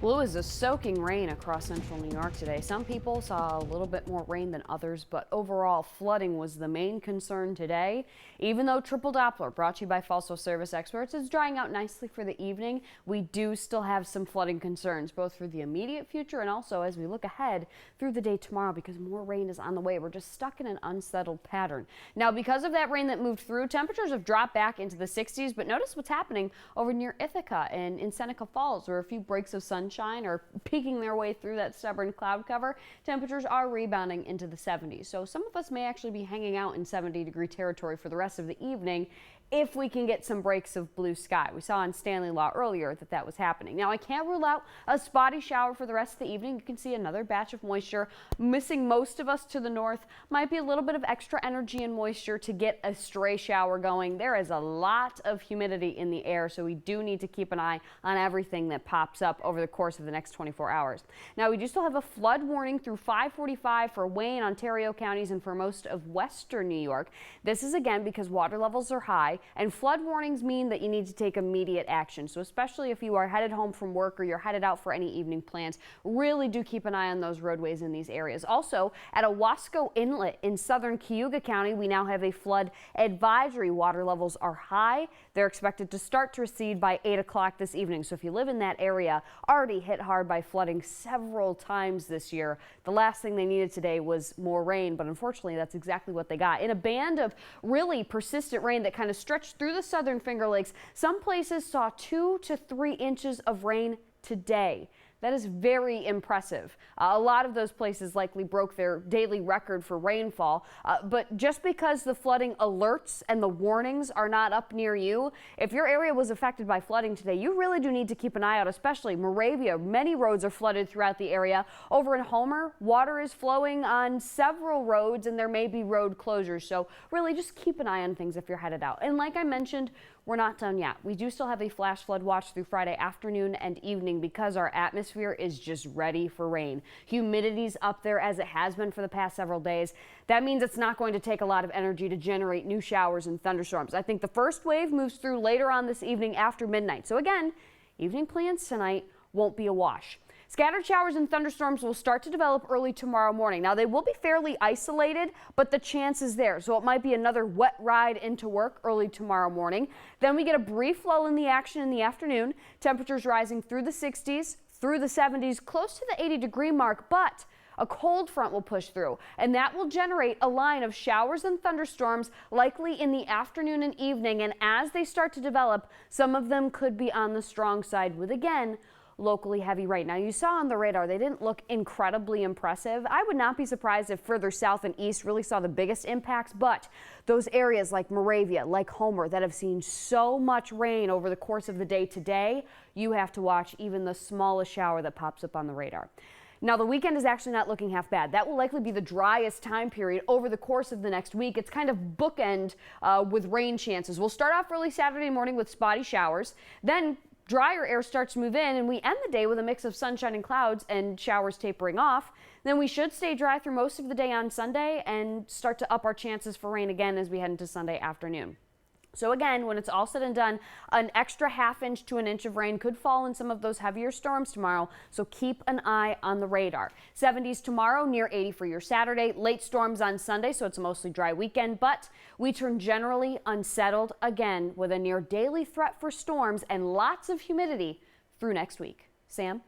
Well, it was a soaking rain across central New York today. Some people saw a little bit more rain than others, but overall flooding was the main concern today. Even though Triple Doppler, brought to you by Fossil Service experts, is drying out nicely for the evening, we do still have some flooding concerns, both for the immediate future and also as we look ahead through the day tomorrow, because more rain is on the way. We're just stuck in an unsettled pattern. Now, because of that rain that moved through, temperatures have dropped back into the 60s, but notice what's happening over near Ithaca and in Seneca Falls, where a few breaks of sunshine are peeking their way through that stubborn cloud cover. Temperatures are rebounding into the 70s. So some of us may actually be hanging out in 70-degree territory for the rest of the evening if we can get some breaks of blue sky. We saw on Stanley Law earlier that was happening. Now, I can't rule out a spotty shower for the rest of the evening. You can see another batch of moisture missing most of us to the north. Might be a little bit of extra energy and moisture to get a stray shower going. There is a lot of humidity in the air, so we do need to keep an eye on everything that pops up over the course of the next 24 hours. Now, we do still have a flood warning through 5:45 for Wayne, Ontario counties and for most of western New York. This is again because water levels are high. And flood warnings mean that you need to take immediate action. So especially if you are headed home from work or you're headed out for any evening plans, really do keep an eye on those roadways in these areas. Also, at Owasco Inlet in southern Cayuga County, we now have a flood advisory. Water levels are high. They're expected to start to recede by 8 o'clock this evening. So if you live in that area, already hit hard by flooding several times this year, the last thing they needed today was more rain. But unfortunately, that's exactly what they got. In a band of really persistent rain that kind of stretched through the southern Finger Lakes, some places saw 2 to 3 inches of rain today. That is very impressive. A lot of those places likely broke their daily record for rainfall. But just because the flooding alerts and the warnings are not up near you, if your area was affected by flooding today, you really do need to keep an eye out, especially Moravia. Many roads are flooded throughout the area. Over in Homer, water is flowing on several roads and there may be road closures. So really just keep an eye on things if you're headed out. And like I mentioned, we're not done yet. We do still have a flash flood watch through Friday afternoon and evening because our atmosphere is just ready for rain. Humidity's up there as it has been for the past several days. That means it's not going to take a lot of energy to generate new showers and thunderstorms. I think the first wave moves through later on this evening after midnight. So again, evening plans tonight won't be a wash. Scattered showers and thunderstorms will start to develop early tomorrow morning. Now, they will be fairly isolated, but the chance is there. So it might be another wet ride into work early tomorrow morning. Then we get a brief lull in the action in the afternoon. Temperatures rising through the 60s, through the 70s, close to the 80-degree mark, but a cold front will push through, and that will generate a line of showers and thunderstorms likely in the afternoon and evening. And as they start to develop, some of them could be on the strong side with, again, locally heavy rain. Now, you saw on the radar, they didn't look incredibly impressive. I would not be surprised if further south and east really saw the biggest impacts, but those areas like Moravia, like Homer, that have seen so much rain over the course of the day today, you have to watch even the smallest shower that pops up on the radar. Now, the weekend is actually not looking half bad. That will likely be the driest time period over the course of the next week. It's kind of bookend with rain chances. We'll start off early Saturday morning with spotty showers. Then drier air starts to move in, and we end the day with a mix of sunshine and clouds and showers tapering off. Then we should stay dry through most of the day on Sunday and start to up our chances for rain again as we head into Sunday afternoon. So again, when it's all said and done, an extra ½ inch to an inch of rain could fall in some of those heavier storms tomorrow, so keep an eye on the radar. 70s tomorrow, near 80 for your Saturday. Late storms on Sunday, so it's a mostly dry weekend, but we turn generally unsettled again with a near daily threat for storms and lots of humidity through next week. Sam?